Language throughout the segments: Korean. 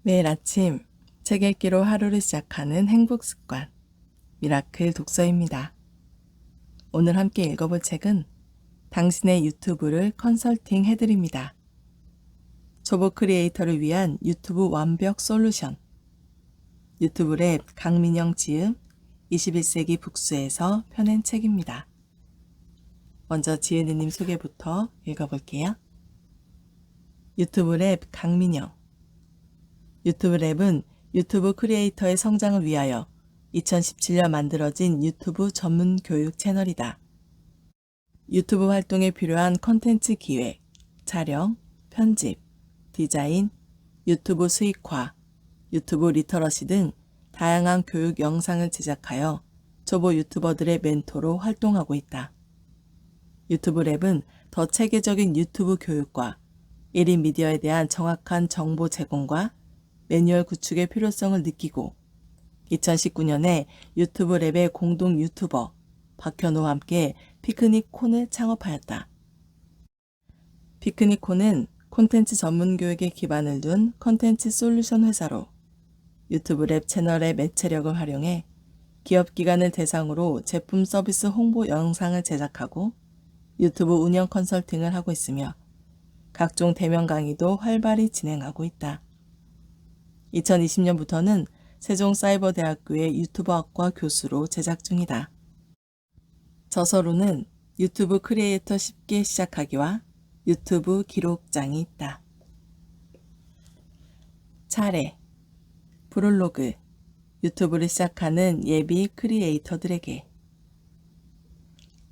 매일 아침 책 읽기로 하루를 시작하는 행복 습관, 미라클 독서입니다. 오늘 함께 읽어볼 책은 당신의 유튜브를 컨설팅 해드립니다. 초보 크리에이터를 위한 유튜브 완벽 솔루션. 유튜브 랩 강민영 지음 21세기 북수에서 펴낸 책입니다. 먼저 지은이님 소개부터 읽어볼게요. 유튜브 랩 강민영. 유튜브 랩은 유튜브 크리에이터의 성장을 위하여 2017년 만들어진 유튜브 전문 교육 채널이다. 유튜브 활동에 필요한 컨텐츠 기획, 촬영, 편집, 디자인, 유튜브 수익화, 유튜브 리터러시 등 다양한 교육 영상을 제작하여 초보 유튜버들의 멘토로 활동하고 있다. 유튜브 랩은 더 체계적인 유튜브 교육과 1인 미디어에 대한 정확한 정보 제공과 매뉴얼 구축의 필요성을 느끼고 2019년에 유튜브 랩의 공동 유튜버 박현우와 함께 피크닉콘을 창업하였다. 피크닉콘은 콘텐츠 전문 교육에 기반을 둔 콘텐츠 솔루션 회사로 유튜브 랩 채널의 매체력을 활용해 기업 기관을 대상으로 제품 서비스 홍보 영상을 제작하고 유튜브 운영 컨설팅을 하고 있으며 각종 대면 강의도 활발히 진행하고 있다. 2020년부터는 세종사이버대학교의 유튜버학과 교수로 재작 중이다. 저서로는 유튜브 크리에이터 쉽게 시작하기와 유튜브 기록장이 있다. 차례, 프롤로그, 유튜브를 시작하는 예비 크리에이터들에게.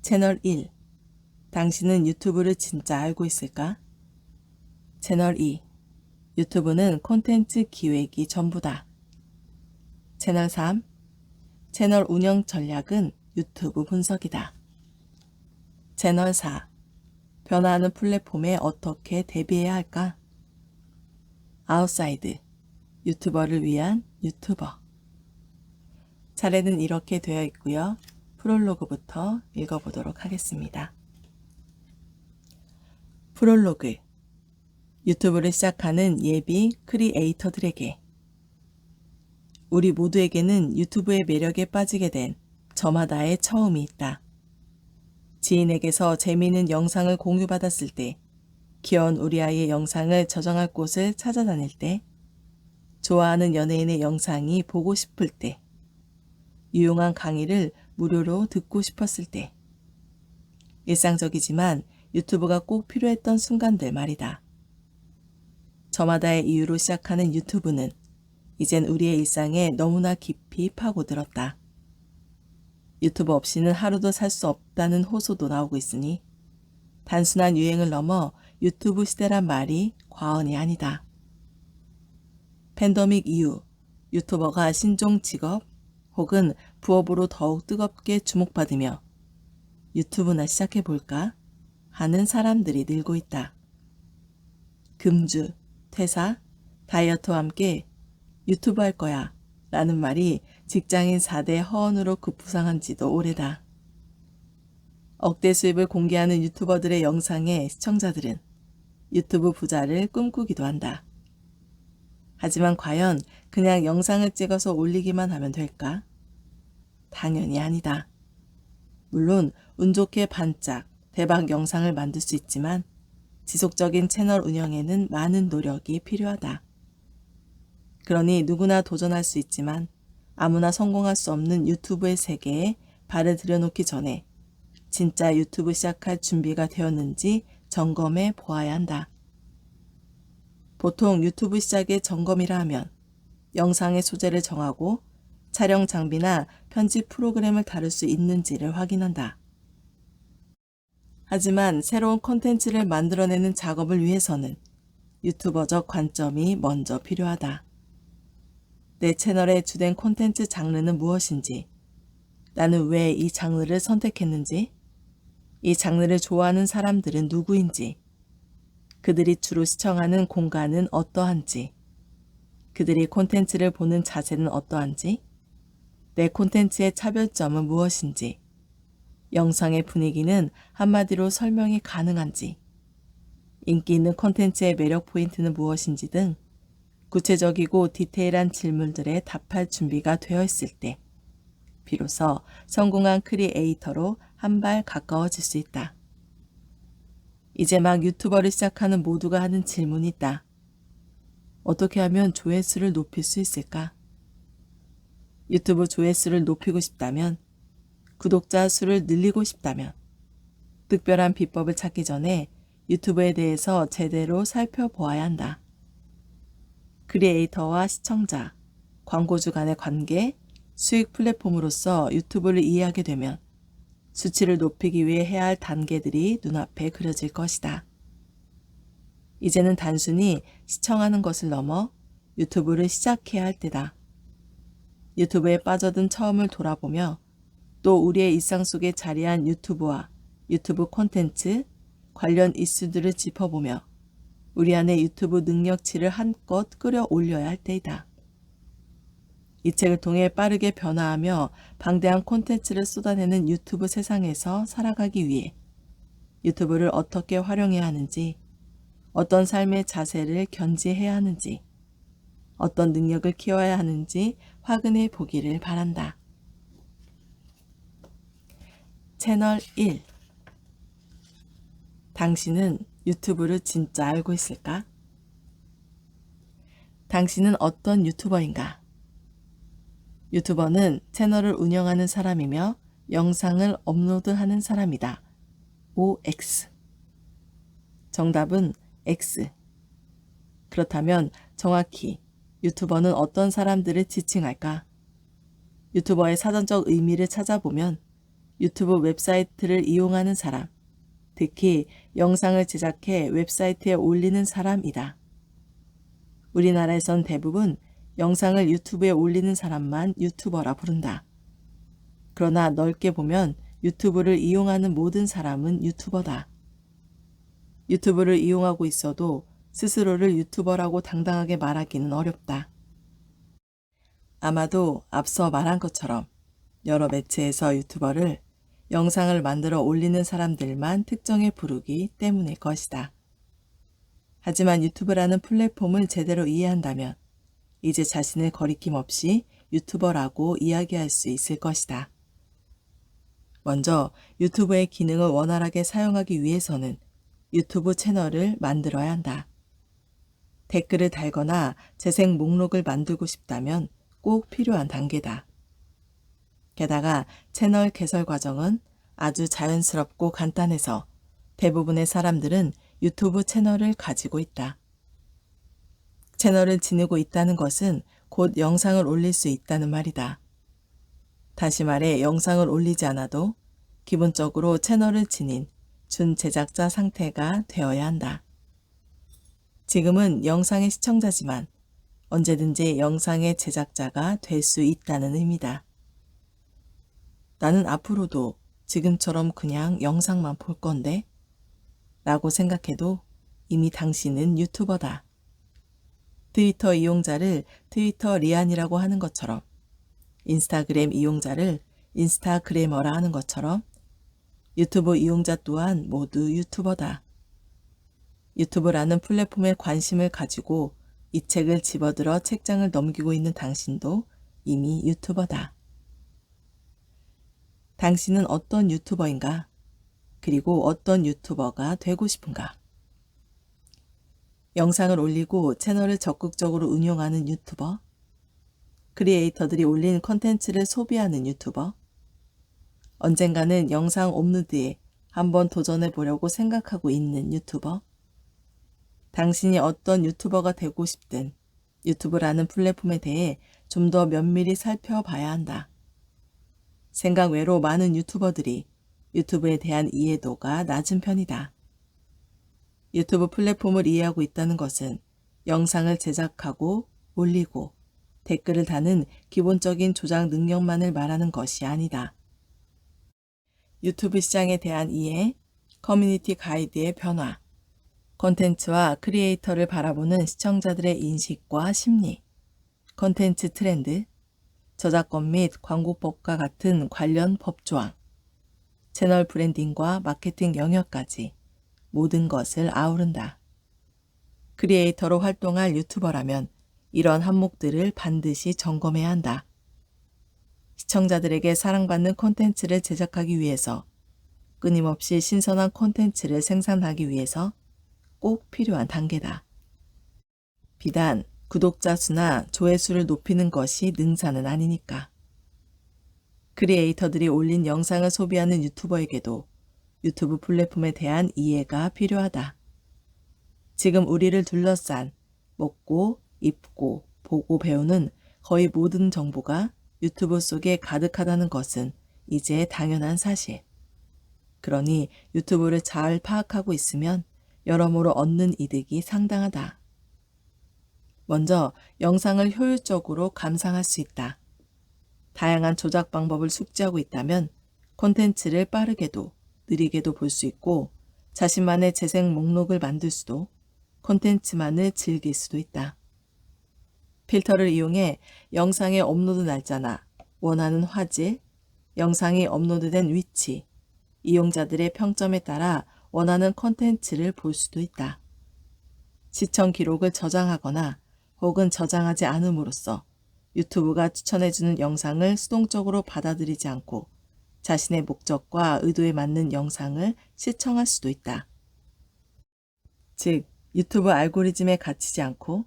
채널 1, 당신은 유튜브를 진짜 알고 있을까? 채널 2, 유튜브는 콘텐츠 기획이 전부다. 채널 3, 채널 운영 전략은 유튜브 분석이다. 채널 4, 변화하는 플랫폼에 어떻게 대비해야 할까? 아웃사이드, 유튜버를 위한 유튜버. 차례는 이렇게 되어 있고요. 프롤로그부터 읽어보도록 하겠습니다. 프롤로그, 유튜브를 시작하는 예비 크리에이터들에게. 우리 모두에게는 유튜브의 매력에 빠지게 된 저마다의 처음이 있다. 지인에게서 재미있는 영상을 공유받았을 때, 귀여운 우리 아이의 영상을 저장할 곳을 찾아다닐 때, 좋아하는 연예인의 영상이 보고 싶을 때, 유용한 강의를 무료로 듣고 싶었을 때, 일상적이지만 유튜브가 꼭 필요했던 순간들 말이다. 저마다의 이유로 시작하는 유튜브는 이젠 우리의 일상에 너무나 깊이 파고들었다. 유튜브 없이는 하루도 살 수 없다는 호소도 나오고 있으니 단순한 유행을 넘어 유튜브 시대란 말이 과언이 아니다. 팬데믹 이후 유튜버가 신종 직업 혹은 부업으로 더욱 뜨겁게 주목받으며 유튜브나 시작해볼까 하는 사람들이 늘고 있다. 금주, 퇴사, 다이어트와 함께 유튜브 할 거야 라는 말이 직장인 4대 허언으로 급부상한 지도 오래다. 억대 수입을 공개하는 유튜버들의 영상에 시청자들은 유튜브 부자를 꿈꾸기도 한다. 하지만 과연 그냥 영상을 찍어서 올리기만 하면 될까? 당연히 아니다. 물론 운 좋게 반짝, 대박 영상을 만들 수 있지만 지속적인 채널 운영에는 많은 노력이 필요하다. 그러니 누구나 도전할 수 있지만 아무나 성공할 수 없는 유튜브의 세계에 발을 들여놓기 전에 진짜 유튜브 시작할 준비가 되었는지 점검해 보아야 한다. 보통 유튜브 시작의 점검이라 하면 영상의 소재를 정하고 촬영 장비나 편집 프로그램을 다룰 수 있는지를 확인한다. 하지만 새로운 콘텐츠를 만들어내는 작업을 위해서는 유튜버적 관점이 먼저 필요하다. 내 채널의 주된 콘텐츠 장르는 무엇인지, 나는 왜 이 장르를 선택했는지, 이 장르를 좋아하는 사람들은 누구인지, 그들이 주로 시청하는 공간은 어떠한지, 그들이 콘텐츠를 보는 자세는 어떠한지, 내 콘텐츠의 차별점은 무엇인지, 영상의 분위기는 한마디로 설명이 가능한지, 인기 있는 콘텐츠의 매력 포인트는 무엇인지 등 구체적이고 디테일한 질문들에 답할 준비가 되어 있을 때 비로소 성공한 크리에이터로 한 발 가까워질 수 있다. 이제 막 유튜버를 시작하는 모두가 하는 질문이 있다. 어떻게 하면 조회수를 높일 수 있을까? 유튜브 조회수를 높이고 싶다면, 구독자 수를 늘리고 싶다면, 특별한 비법을 찾기 전에 유튜브에 대해서 제대로 살펴보아야 한다. 크리에이터와 시청자, 광고주 간의 관계, 수익 플랫폼으로서 유튜브를 이해하게 되면 수치를 높이기 위해 해야 할 단계들이 눈앞에 그려질 것이다. 이제는 단순히 시청하는 것을 넘어 유튜브를 시작해야 할 때다. 유튜브에 빠져든 처음을 돌아보며 또 우리의 일상 속에 자리한 유튜브와 유튜브 콘텐츠, 관련 이슈들을 짚어보며 우리 안의 유튜브 능력치를 한껏 끌어올려야 할 때이다. 이 책을 통해 빠르게 변화하며 방대한 콘텐츠를 쏟아내는 유튜브 세상에서 살아가기 위해 유튜브를 어떻게 활용해야 하는지, 어떤 삶의 자세를 견지해야 하는지, 어떤 능력을 키워야 하는지 확인해 보기를 바란다. 채널 1. 당신은 유튜브를 진짜 알고 있을까? 당신은 어떤 유튜버인가? 유튜버는 채널을 운영하는 사람이며 영상을 업로드하는 사람이다. OX. 정답은 X. 그렇다면 정확히 유튜버는 어떤 사람들을 지칭할까? 유튜버의 사전적 의미를 찾아보면 유튜브 웹사이트를 이용하는 사람, 특히 영상을 제작해 웹사이트에 올리는 사람이다. 우리나라에선 대부분 영상을 유튜브에 올리는 사람만 유튜버라 부른다. 그러나 넓게 보면 유튜브를 이용하는 모든 사람은 유튜버다. 유튜브를 이용하고 있어도 스스로를 유튜버라고 당당하게 말하기는 어렵다. 아마도 앞서 말한 것처럼 여러 매체에서 유튜버를 영상을 만들어 올리는 사람들만 특정해 부르기 때문일 것이다. 하지만 유튜브라는 플랫폼을 제대로 이해한다면 이제 자신을 거리낌 없이 유튜버라고 이야기할 수 있을 것이다. 먼저 유튜브의 기능을 원활하게 사용하기 위해서는 유튜브 채널을 만들어야 한다. 댓글을 달거나 재생 목록을 만들고 싶다면 꼭 필요한 단계다. 게다가 채널 개설 과정은 아주 자연스럽고 간단해서 대부분의 사람들은 유튜브 채널을 가지고 있다. 채널을 지니고 있다는 것은 곧 영상을 올릴 수 있다는 말이다. 다시 말해 영상을 올리지 않아도 기본적으로 채널을 지닌 준 제작자 상태가 되어야 한다. 지금은 영상의 시청자지만 언제든지 영상의 제작자가 될 수 있다는 의미다. 나는 앞으로도 지금처럼 그냥 영상만 볼 건데? 라고 생각해도 이미 당신은 유튜버다. 트위터 이용자를 트위터리안이라고 하는 것처럼, 인스타그램 이용자를 인스타그래머라 하는 것처럼 유튜브 이용자 또한 모두 유튜버다. 유튜브라는 플랫폼에 관심을 가지고 이 책을 집어들어 책장을 넘기고 있는 당신도 이미 유튜버다. 당신은 어떤 유튜버인가? 그리고 어떤 유튜버가 되고 싶은가? 영상을 올리고 채널을 적극적으로 운용하는 유튜버? 크리에이터들이 올린 컨텐츠를 소비하는 유튜버? 언젠가는 영상 업로드에 한번 도전해 보려고 생각하고 있는 유튜버? 당신이 어떤 유튜버가 되고 싶든 유튜브라는 플랫폼에 대해 좀 더 면밀히 살펴봐야 한다. 생각 외로 많은 유튜버들이 유튜브에 대한 이해도가 낮은 편이다. 유튜브 플랫폼을 이해하고 있다는 것은 영상을 제작하고 올리고 댓글을 다는 기본적인 조작 능력만을 말하는 것이 아니다. 유튜브 시장에 대한 이해, 커뮤니티 가이드의 변화, 콘텐츠와 크리에이터를 바라보는 시청자들의 인식과 심리, 콘텐츠 트렌드, 저작권 및 광고법과 같은 관련 법조항, 채널 브랜딩과 마케팅 영역까지 모든 것을 아우른다. 크리에이터로 활동할 유튜버라면 이런 항목들을 반드시 점검해야 한다. 시청자들에게 사랑받는 콘텐츠를 제작하기 위해서 끊임없이 신선한 콘텐츠를 생산하기 위해서 꼭 필요한 단계다. 비단 구독자 수나 조회수를 높이는 것이 능사는 아니니까. 크리에이터들이 올린 영상을 소비하는 유튜버에게도 유튜브 플랫폼에 대한 이해가 필요하다. 지금 우리를 둘러싼 먹고, 입고, 보고 배우는 거의 모든 정보가 유튜브 속에 가득하다는 것은 이제 당연한 사실. 그러니 유튜브를 잘 파악하고 있으면 여러모로 얻는 이득이 상당하다. 먼저 영상을 효율적으로 감상할 수 있다. 다양한 조작 방법을 숙지하고 있다면 콘텐츠를 빠르게도 느리게도 볼 수 있고 자신만의 재생 목록을 만들 수도 콘텐츠만을 즐길 수도 있다. 필터를 이용해 영상의 업로드 날짜나 원하는 화질, 영상이 업로드된 위치, 이용자들의 평점에 따라 원하는 콘텐츠를 볼 수도 있다. 시청 기록을 저장하거나 혹은 저장하지 않음으로써 유튜브가 추천해주는 영상을 수동적으로 받아들이지 않고 자신의 목적과 의도에 맞는 영상을 시청할 수도 있다. 즉, 유튜브 알고리즘에 갇히지 않고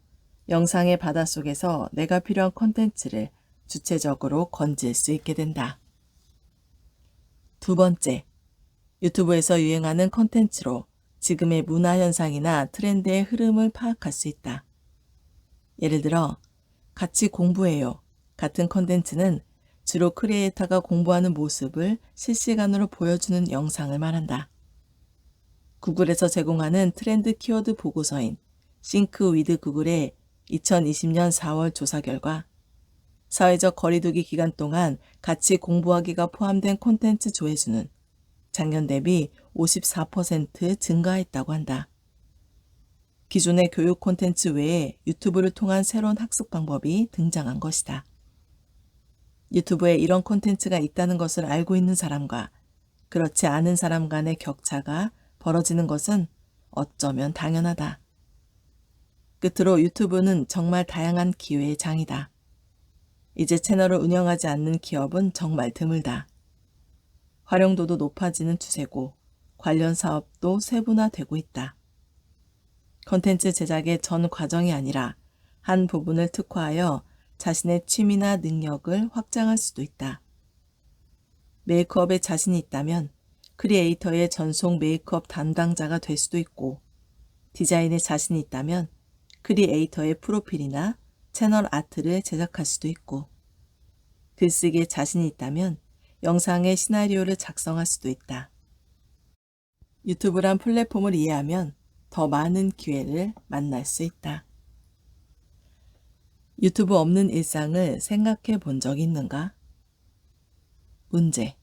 영상의 바닷속에서 내가 필요한 콘텐츠를 주체적으로 건질 수 있게 된다. 두 번째, 유튜브에서 유행하는 콘텐츠로 지금의 문화 현상이나 트렌드의 흐름을 파악할 수 있다. 예를 들어, 같이 공부해요 같은 콘텐츠는 주로 크리에이터가 공부하는 모습을 실시간으로 보여주는 영상을 말한다. 구글에서 제공하는 트렌드 키워드 보고서인 싱크 위드 구글의 2020년 4월 조사 결과 사회적 거리두기 기간 동안 같이 공부하기가 포함된 콘텐츠 조회수는 작년 대비 54% 증가했다고 한다. 기존의 교육 콘텐츠 외에 유튜브를 통한 새로운 학습 방법이 등장한 것이다. 유튜브에 이런 콘텐츠가 있다는 것을 알고 있는 사람과 그렇지 않은 사람 간의 격차가 벌어지는 것은 어쩌면 당연하다. 끝으로 유튜브는 정말 다양한 기회의 장이다. 이제 채널을 운영하지 않는 기업은 정말 드물다. 활용도도 높아지는 추세고 관련 사업도 세분화되고 있다. 콘텐츠 제작의 전 과정이 아니라 한 부분을 특화하여 자신의 취미나 능력을 확장할 수도 있다. 메이크업에 자신이 있다면 크리에이터의 전속 메이크업 담당자가 될 수도 있고, 디자인에 자신이 있다면 크리에이터의 프로필이나 채널 아트를 제작할 수도 있고, 글쓰기에 자신이 있다면 영상의 시나리오를 작성할 수도 있다. 유튜브란 플랫폼을 이해하면 더 많은 기회를 만날 수 있다. 유튜브 없는 일상을 생각해 본 적 있는가? 문제.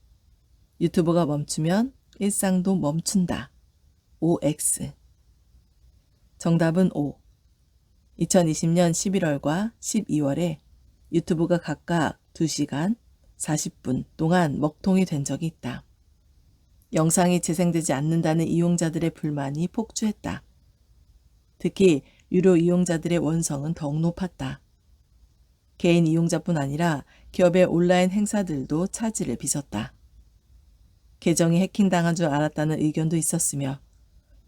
유튜브가 멈추면 일상도 멈춘다. OX. 정답은 O. 2020년 11월과 12월에 유튜브가 각각 2시간 40분 동안 먹통이 된 적이 있다. 영상이 재생되지 않는다는 이용자들의 불만이 폭주했다. 특히 유료 이용자들의 원성은 더욱 높았다. 개인 이용자뿐 아니라 기업의 온라인 행사들도 차질을 빚었다. 계정이 해킹당한 줄 알았다는 의견도 있었으며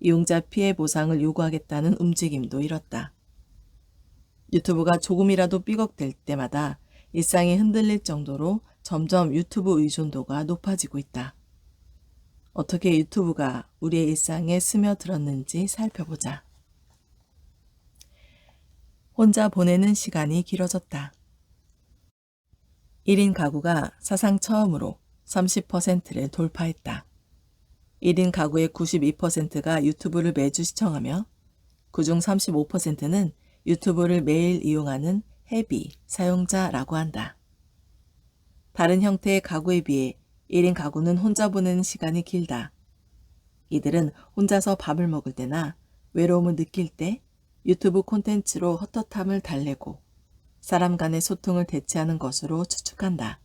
이용자 피해 보상을 요구하겠다는 움직임도 일었다. 유튜브가 조금이라도 삐걱댈 때마다 일상이 흔들릴 정도로 점점 유튜브 의존도가 높아지고 있다. 어떻게 유튜브가 우리의 일상에 스며들었는지 살펴보자. 혼자 보내는 시간이 길어졌다. 1인 가구가 사상 처음으로 30%를 돌파했다. 1인 가구의 92%가 유튜브를 매주 시청하며 그중 35%는 유튜브를 매일 이용하는 헤비 사용자라고 한다. 다른 형태의 가구에 비해 1인 가구는 혼자 보내는 시간이 길다. 이들은 혼자서 밥을 먹을 때나 외로움을 느낄 때 유튜브 콘텐츠로 헛헛함을 달래고 사람 간의 소통을 대체하는 것으로 추측한다.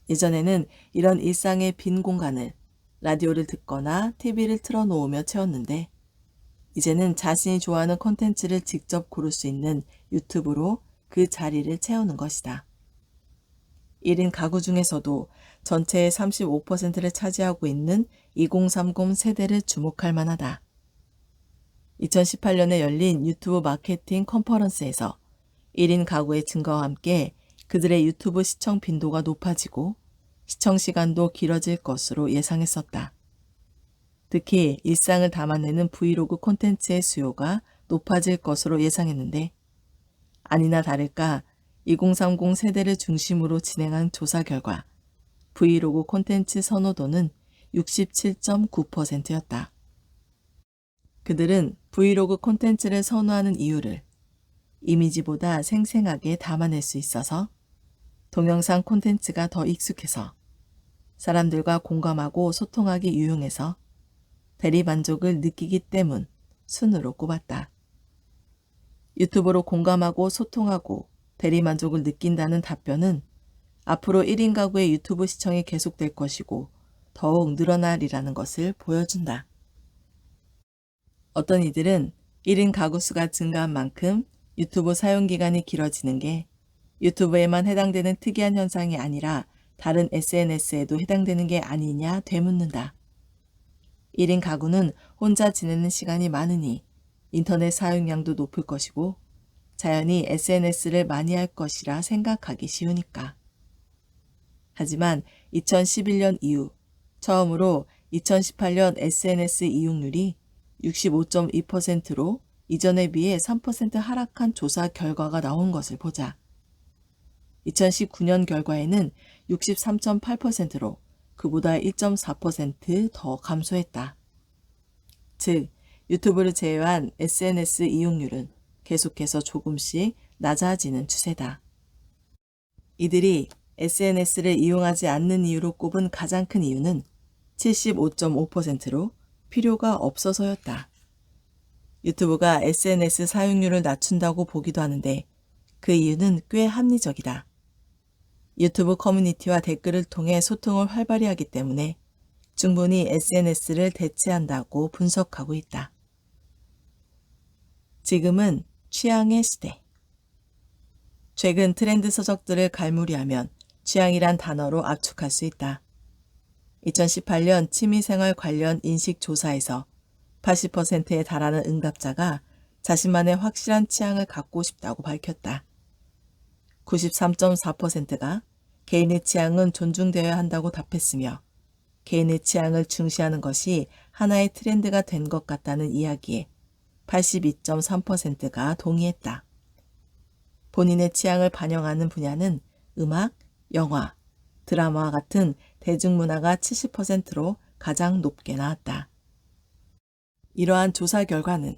예전에는 이런 일상의 빈 공간을 라디오를 듣거나 TV를 틀어놓으며 채웠는데 이제는 자신이 좋아하는 콘텐츠를 직접 고를 수 있는 유튜브로 그 자리를 채우는 것이다. 1인 가구 중에서도 전체의 35%를 차지하고 있는 2030 세대를 주목할 만하다. 2018년에 열린 유튜브 마케팅 컨퍼런스에서 1인 가구의 증가와 함께 그들의 유튜브 시청 빈도가 높아지고 시청 시간도 길어질 것으로 예상했었다. 특히 일상을 담아내는 브이로그 콘텐츠의 수요가 높아질 것으로 예상했는데 아니나 다를까 2030 세대를 중심으로 진행한 조사 결과 브이로그 콘텐츠 선호도는 67.9%였다. 그들은 브이로그 콘텐츠를 선호하는 이유를 이미지보다 생생하게 담아낼 수 있어서 동영상 콘텐츠가 더 익숙해서 사람들과 공감하고 소통하기 유용해서 대리만족을 느끼기 때문 순으로 꼽았다. 유튜브로 공감하고 소통하고 대리만족을 느낀다는 답변은 앞으로 1인 가구의 유튜브 시청이 계속될 것이고 더욱 늘어나리라는 것을 보여준다. 어떤 이들은 1인 가구 수가 증가한 만큼 유튜브 사용기간이 길어지는 게 유튜브에만 해당되는 특이한 현상이 아니라 다른 SNS에도 해당되는 게 아니냐 되묻는다. 1인 가구는 혼자 지내는 시간이 많으니 인터넷 사용량도 높을 것이고 자연히 SNS를 많이 할 것이라 생각하기 쉬우니까. 하지만 2011년 이후 처음으로 2018년 SNS 이용률이 65.2%로 이전에 비해 3% 하락한 조사 결과가 나온 것을 보자. 2019년 결과에는 63.8%로 그보다 1.4% 감소했다. 즉, 유튜브를 제외한 SNS 이용률은 계속해서 조금씩 낮아지는 추세다. 이들이 SNS를 이용하지 않는 이유로 꼽은 가장 큰 이유는 75.5%로 필요가 없어서였다. 유튜브가 SNS 사용률을 낮춘다고 보기도 하는데 그 이유는 꽤 합리적이다. 유튜브 커뮤니티와 댓글을 통해 소통을 활발히 하기 때문에 충분히 SNS를 대체한다고 분석하고 있다. 지금은 취향의 시대. 최근 트렌드 서적들을 갈무리하면 취향이란 단어로 압축할 수 있다. 2018년 취미생활 관련 인식조사에서 80%에 달하는 응답자가 자신만의 확실한 취향을 갖고 싶다고 밝혔다. 93.4%가 개인의 취향은 존중되어야 한다고 답했으며 개인의 취향을 중시하는 것이 하나의 트렌드가 된 것 같다는 이야기에 82.3%가 동의했다. 본인의 취향을 반영하는 분야는 음악, 영화, 드라마와 같은 대중문화가 70%로 가장 높게 나왔다. 이러한 조사 결과는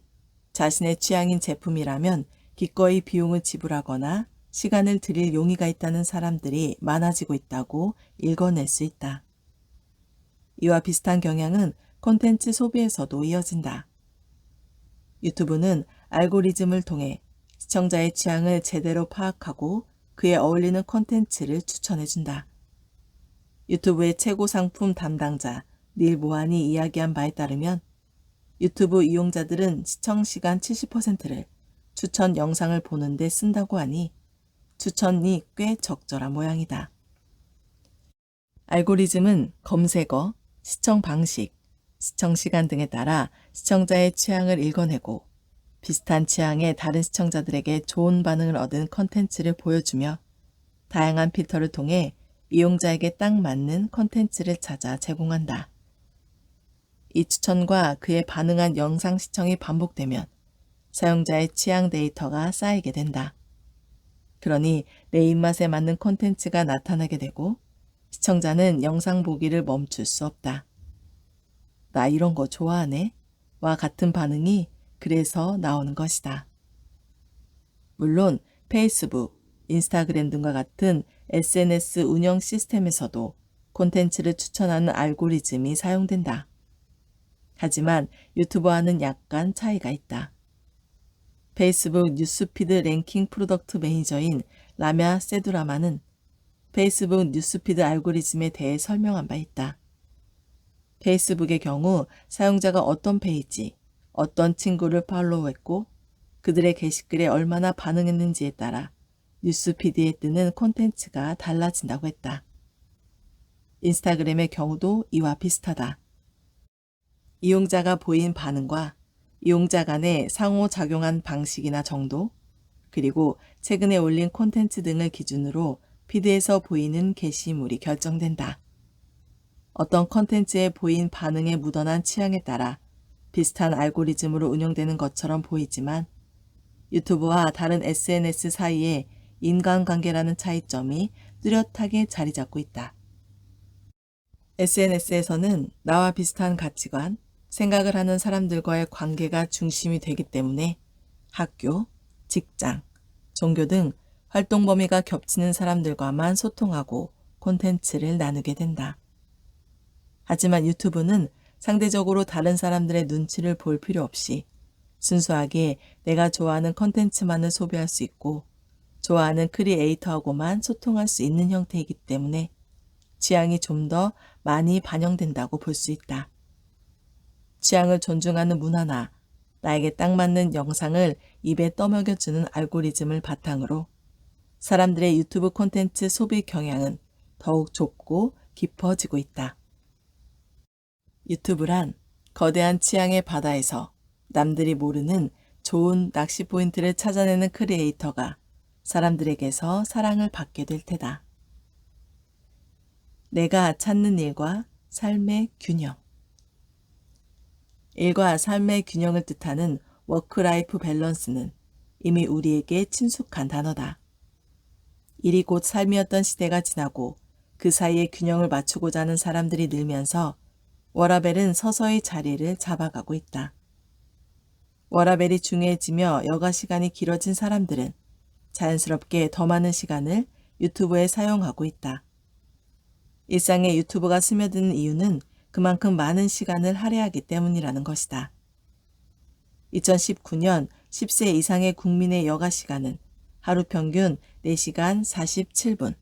자신의 취향인 제품이라면 기꺼이 비용을 지불하거나 시간을 들일 용의가 있다는 사람들이 많아지고 있다고 읽어낼 수 있다. 이와 비슷한 경향은 콘텐츠 소비에서도 이어진다. 유튜브는 알고리즘을 통해 시청자의 취향을 제대로 파악하고 그에 어울리는 콘텐츠를 추천해준다. 유튜브의 최고 상품 담당자 닐 모한이 이야기한 바에 따르면 유튜브 이용자들은 시청시간 70%를 추천 영상을 보는 데 쓴다고 하니 추천이 꽤 적절한 모양이다. 알고리즘은 검색어, 시청 방식, 시청 시간 등에 따라 시청자의 취향을 읽어내고 비슷한 취향의 다른 시청자들에게 좋은 반응을 얻은 컨텐츠를 보여주며 다양한 필터를 통해 이용자에게 딱 맞는 컨텐츠를 찾아 제공한다. 이 추천과 그에 반응한 영상 시청이 반복되면 사용자의 취향 데이터가 쌓이게 된다. 그러니 내 입맛에 맞는 콘텐츠가 나타나게 되고 시청자는 영상 보기를 멈출 수 없다. 나 이런 거 좋아하네? 와 같은 반응이 그래서 나오는 것이다. 물론 페이스북, 인스타그램 등과 같은 SNS 운영 시스템에서도 콘텐츠를 추천하는 알고리즘이 사용된다. 하지만 유튜버와는 약간 차이가 있다. 페이스북 뉴스피드 랭킹 프로덕트 매니저인 라며 세두라마는 페이스북 뉴스피드 알고리즘에 대해 설명한 바 있다. 페이스북의 경우 사용자가 어떤 페이지, 어떤 친구를 팔로우했고 그들의 게시글에 얼마나 반응했는지에 따라 뉴스피드에 뜨는 콘텐츠가 달라진다고 했다. 인스타그램의 경우도 이와 비슷하다. 이용자가 보인 반응과 이용자 간의 상호작용한 방식이나 정도, 그리고 최근에 올린 콘텐츠 등을 기준으로 피드에서 보이는 게시물이 결정된다. 어떤 콘텐츠에 보인 반응에 묻어난 취향에 따라 비슷한 알고리즘으로 운영되는 것처럼 보이지만 유튜브와 다른 SNS 사이의 인간관계라는 차이점이 뚜렷하게 자리 잡고 있다. SNS에서는 나와 비슷한 가치관, 생각을 하는 사람들과의 관계가 중심이 되기 때문에 학교, 직장, 종교 등 활동 범위가 겹치는 사람들과만 소통하고 콘텐츠를 나누게 된다. 하지만 유튜브는 상대적으로 다른 사람들의 눈치를 볼 필요 없이 순수하게 내가 좋아하는 콘텐츠만을 소비할 수 있고 좋아하는 크리에이터하고만 소통할 수 있는 형태이기 때문에 취향이 좀 더 많이 반영된다고 볼 수 있다. 취향을 존중하는 문화나 나에게 딱 맞는 영상을 입에 떠먹여주는 알고리즘을 바탕으로 사람들의 유튜브 콘텐츠 소비 경향은 더욱 좁고 깊어지고 있다. 유튜브란 거대한 취향의 바다에서 남들이 모르는 좋은 낚시 포인트를 찾아내는 크리에이터가 사람들에게서 사랑을 받게 될 테다. 내가 찾는 일과 삶의 균형. 일과 삶의 균형을 뜻하는 워크라이프 밸런스는 이미 우리에게 친숙한 단어다. 일이 곧 삶이었던 시대가 지나고 그 사이에 균형을 맞추고자 하는 사람들이 늘면서 워라밸은 서서히 자리를 잡아가고 있다. 워라밸이 중요해지며 여가 시간이 길어진 사람들은 자연스럽게 더 많은 시간을 유튜브에 사용하고 있다. 일상에 유튜브가 스며드는 이유는 그만큼 많은 시간을 할애하기 때문이라는 것이다. 2019년 10세 이상의 국민의 여가 시간은 하루 평균 4시간 47분.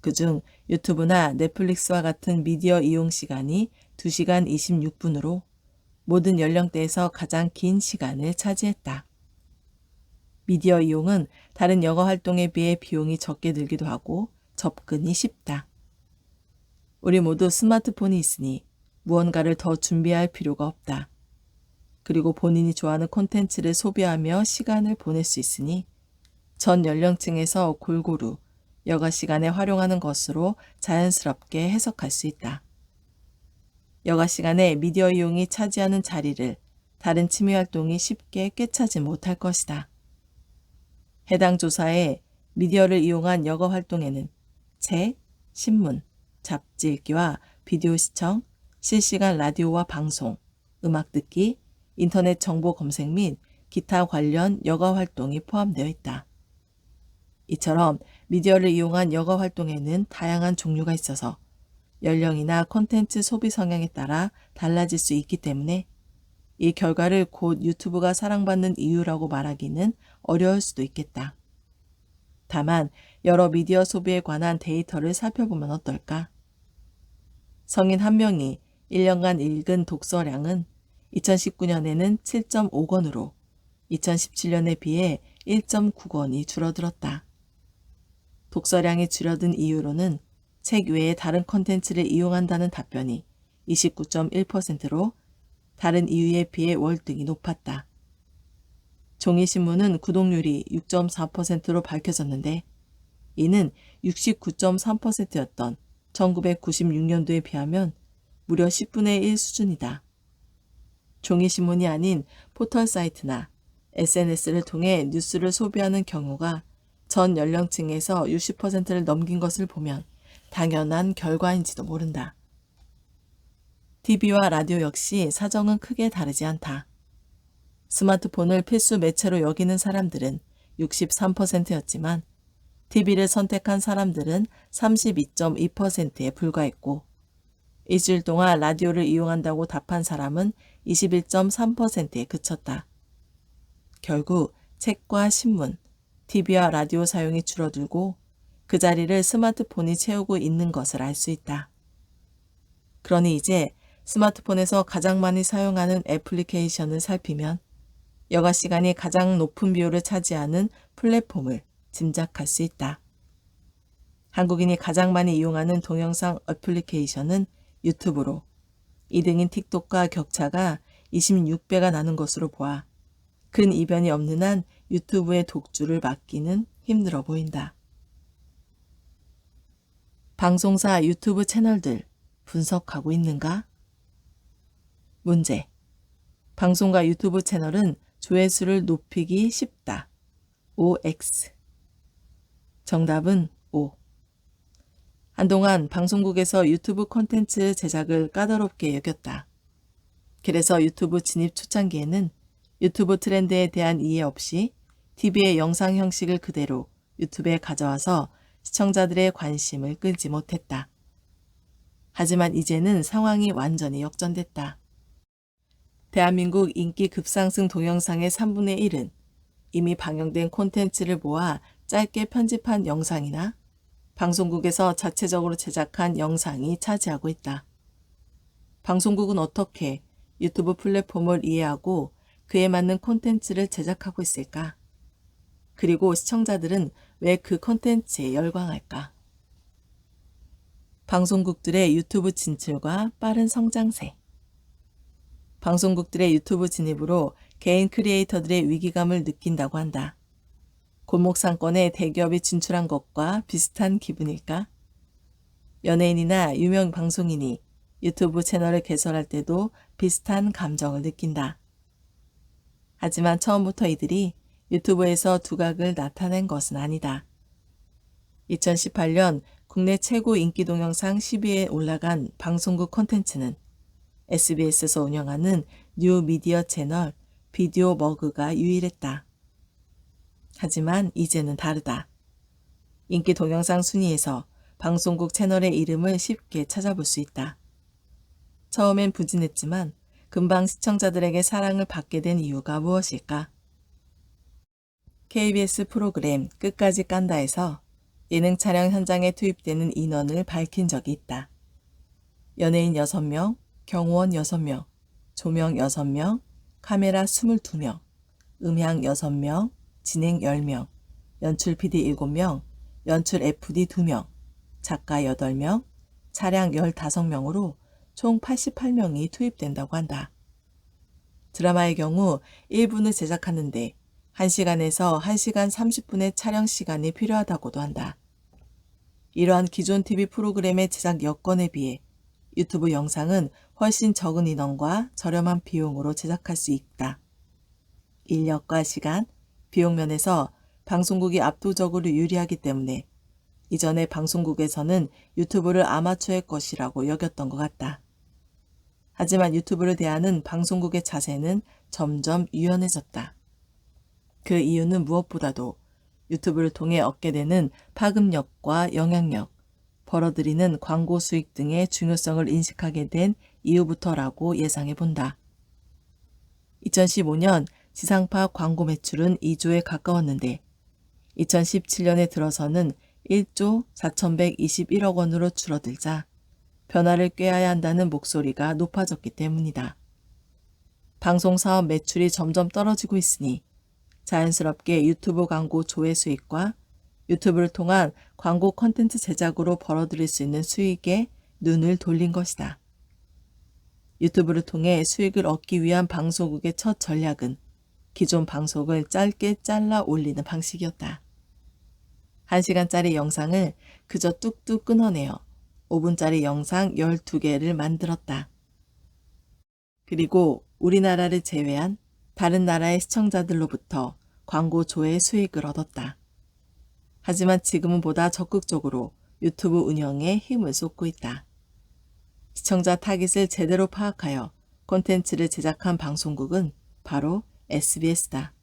그중 유튜브나 넷플릭스와 같은 미디어 이용 시간이 2시간 26분으로 모든 연령대에서 가장 긴 시간을 차지했다. 미디어 이용은 다른 여가 활동에 비해 비용이 적게 들기도 하고 접근이 쉽다. 우리 모두 스마트폰이 있으니 무언가를 더 준비할 필요가 없다. 그리고 본인이 좋아하는 콘텐츠를 소비하며 시간을 보낼 수 있으니 전 연령층에서 골고루 여가 시간에 활용하는 것으로 자연스럽게 해석할 수 있다. 여가 시간에 미디어 이용이 차지하는 자리를 다른 취미 활동이 쉽게 꿰차지 못할 것이다. 해당 조사에 미디어를 이용한 여가 활동에는 책, 신문, 잡지 읽기와 비디오 시청, 실시간 라디오와 방송, 음악 듣기, 인터넷 정보 검색 및 기타 관련 여가 활동이 포함되어 있다. 이처럼 미디어를 이용한 여가 활동에는 다양한 종류가 있어서 연령이나 콘텐츠 소비 성향에 따라 달라질 수 있기 때문에 이 결과를 곧 유튜브가 사랑받는 이유라고 말하기는 어려울 수도 있겠다. 다만 여러 미디어 소비에 관한 데이터를 살펴보면 어떨까? 성인 한 명이 1년간 읽은 독서량은 2019년에는 7.5권으로 2017년에 비해 1.9권이 줄어들었다. 독서량이 줄어든 이유로는 책 외에 다른 콘텐츠를 이용한다는 답변이 29.1%로 다른 이유에 비해 월등히 높았다. 종이신문은 구독률이 6.4%로 밝혀졌는데 이는 69.3%였던 1996년도에 비하면 무려 10분의 1 수준이다. 종이신문이 아닌 포털 사이트나 SNS를 통해 뉴스를 소비하는 경우가 전 연령층에서 60%를 넘긴 것을 보면 당연한 결과인지도 모른다. TV와 라디오 역시 사정은 크게 다르지 않다. 스마트폰을 필수 매체로 여기는 사람들은 63%였지만 TV를 선택한 사람들은 32.2%에 불과했고 일주일 동안 라디오를 이용한다고 답한 사람은 21.3%에 그쳤다. 결국 책과 신문, TV와 라디오 사용이 줄어들고 그 자리를 스마트폰이 채우고 있는 것을 알 수 있다. 그러니 이제 스마트폰에서 가장 많이 사용하는 애플리케이션을 살피면 여가 시간이 가장 높은 비율을 차지하는 플랫폼을 짐작할 수 있다. 한국인이 가장 많이 이용하는 동영상 애플리케이션은 유튜브로 2등인 틱톡과 격차가 26배가 나는 것으로 보아 큰 이변이 없는 한 유튜브의 독주를 막기는 힘들어 보인다. 방송사 유튜브 채널들 분석하고 있는가? 문제. 방송과 유튜브 채널은 조회수를 높이기 쉽다. OX. 정답은 O. 한동안 방송국에서 유튜브 콘텐츠 제작을 까다롭게 여겼다. 그래서 유튜브 진입 초창기에는 유튜브 트렌드에 대한 이해 없이 TV의 영상 형식을 그대로 유튜브에 가져와서 시청자들의 관심을 끌지 못했다. 하지만 이제는 상황이 완전히 역전됐다. 대한민국 인기 급상승 동영상의 3분의 1은 이미 방영된 콘텐츠를 모아 짧게 편집한 영상이나 방송국에서 자체적으로 제작한 영상이 차지하고 있다. 방송국은 어떻게 유튜브 플랫폼을 이해하고 그에 맞는 콘텐츠를 제작하고 있을까? 그리고 시청자들은 왜 그 콘텐츠에 열광할까? 방송국들의 유튜브 진출과 빠른 성장세. 방송국들의 유튜브 진입으로 개인 크리에이터들의 위기감을 느낀다고 한다. 골목 상권에 대기업이 진출한 것과 비슷한 기분일까? 연예인이나 유명 방송인이 유튜브 채널을 개설할 때도 비슷한 감정을 느낀다. 하지만 처음부터 이들이 유튜브에서 두각을 나타낸 것은 아니다. 2018년 국내 최고 인기 동영상 10위에 올라간 방송국 콘텐츠는 SBS에서 운영하는 뉴 미디어 채널 비디오 머그가 유일했다. 하지만 이제는 다르다. 인기 동영상 순위에서 방송국 채널의 이름을 쉽게 찾아볼 수 있다. 처음엔 부진했지만 금방 시청자들에게 사랑을 받게 된 이유가 무엇일까? KBS 프로그램 끝까지 깐다에서 예능 촬영 현장에 투입되는 인원을 밝힌 적이 있다. 연예인 6명, 경호원 6명, 조명 6명, 카메라 22명, 음향 6명, 진행 10명, 연출 PD 7명, 연출 FD 2명, 작가 8명, 차량 15명으로 총 88명이 투입된다고 한다. 드라마의 경우 1분을 제작하는데 1시간에서 1시간 30분의 촬영 시간이 필요하다고도 한다. 이러한 기존 TV 프로그램의 제작 여건에 비해 유튜브 영상은 훨씬 적은 인원과 저렴한 비용으로 제작할 수 있다. 인력과 시간, 비용 면에서 방송국이 압도적으로 유리하기 때문에 이전에 방송국에서는 유튜브를 아마추어의 것이라고 여겼던 것 같다. 하지만 유튜브를 대하는 방송국의 자세는 점점 유연해졌다. 그 이유는 무엇보다도 유튜브를 통해 얻게 되는 파급력과 영향력, 벌어들이는 광고 수익 등의 중요성을 인식하게 된 이후부터라고 예상해 본다. 2015년 지상파 광고 매출은 2조에 가까웠는데 2017년에 들어서는 1조 4,121억 원으로 줄어들자 변화를 꾀해야 한다는 목소리가 높아졌기 때문이다. 방송사업 매출이 점점 떨어지고 있으니 자연스럽게 유튜브 광고 조회 수익과 유튜브를 통한 광고 콘텐츠 제작으로 벌어들일 수 있는 수익에 눈을 돌린 것이다. 유튜브를 통해 수익을 얻기 위한 방송국의 첫 전략은 기존 방송을 짧게 잘라 올리는 방식이었다. 1시간짜리 영상을 그저 뚝뚝 끊어내어 5분짜리 영상 12개를 만들었다. 그리고 우리나라를 제외한 다른 나라의 시청자들로부터 광고 조회 수익을 얻었다. 하지만 지금은 보다 적극적으로 유튜브 운영에 힘을 쏟고 있다. 시청자 타깃을 제대로 파악하여 콘텐츠를 제작한 방송국은 바로 SBS다.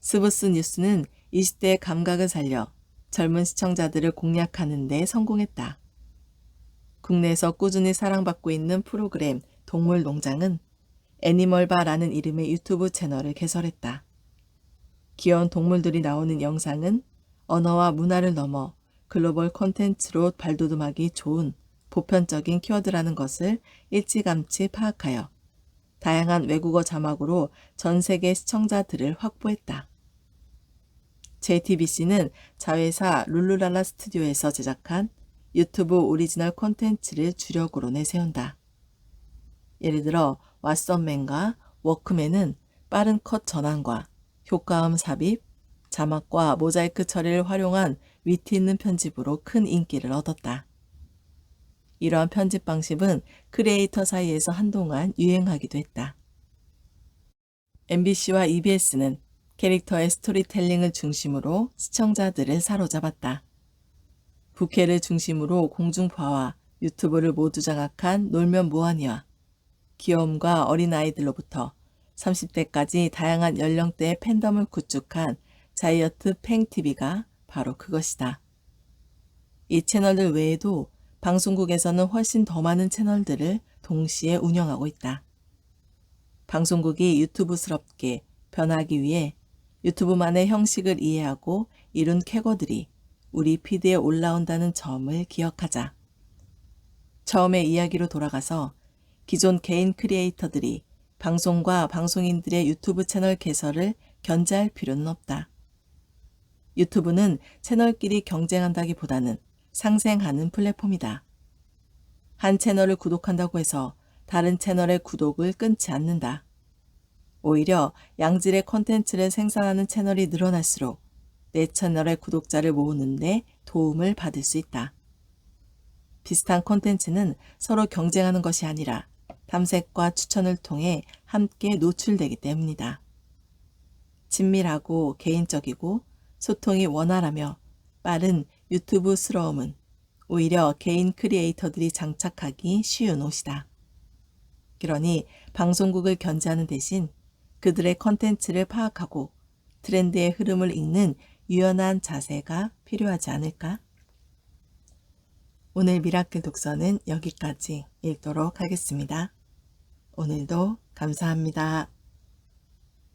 스브스 뉴스는 20대의 감각을 살려 젊은 시청자들을 공략하는 데 성공했다. 국내에서 꾸준히 사랑받고 있는 프로그램 동물농장은 애니멀바라는 이름의 유튜브 채널을 개설했다. 귀여운 동물들이 나오는 영상은 언어와 문화를 넘어 글로벌 콘텐츠로 발돋움하기 좋은 보편적인 키워드라는 것을 일찌감치 파악하여 다양한 외국어 자막으로 전 세계 시청자들을 확보했다. JTBC는 자회사 룰루랄라 스튜디오에서 제작한 유튜브 오리지널 콘텐츠를 주력으로 내세운다. 예를 들어 왓썸맨과 워크맨은 빠른 컷 전환과 효과음 삽입, 자막과 모자이크 처리를 활용한 위트 있는 편집으로 큰 인기를 얻었다. 이러한 편집 방식은 크리에이터 사이에서 한동안 유행하기도 했다. MBC와 EBS는 캐릭터의 스토리텔링을 중심으로 시청자들을 사로잡았다. 부캐를 중심으로 공중파와 유튜브를 모두 장악한 놀면 뭐하니와 귀여움과 어린아이들로부터 30대까지 다양한 연령대의 팬덤을 구축한 자이언트 팽TV가 바로 그것이다. 이 채널들 외에도 방송국에서는 훨씬 더 많은 채널들을 동시에 운영하고 있다. 방송국이 유튜브스럽게 변하기 위해 유튜브만의 형식을 이해하고 이룬 쾌거들이 우리 피드에 올라온다는 점을 기억하자. 처음의 이야기로 돌아가서 기존 개인 크리에이터들이 방송과 방송인들의 유튜브 채널 개설을 견제할 필요는 없다. 유튜브는 채널끼리 경쟁한다기보다는 상생하는 플랫폼이다. 한 채널을 구독한다고 해서 다른 채널의 구독을 끊지 않는다. 오히려 양질의 콘텐츠를 생산하는 채널이 늘어날수록 내 채널의 구독자를 모으는 데 도움을 받을 수 있다. 비슷한 콘텐츠는 서로 경쟁하는 것이 아니라 탐색과 추천을 통해 함께 노출되기 때문이다. 친밀하고 개인적이고 소통이 원활하며 빠른 유튜브스러움은 오히려 개인 크리에이터들이 장착하기 쉬운 옷이다. 그러니 방송국을 견제하는 대신 그들의 컨텐츠를 파악하고 트렌드의 흐름을 읽는 유연한 자세가 필요하지 않을까? 오늘 미라클 독서는 여기까지 읽도록 하겠습니다. 오늘도 감사합니다.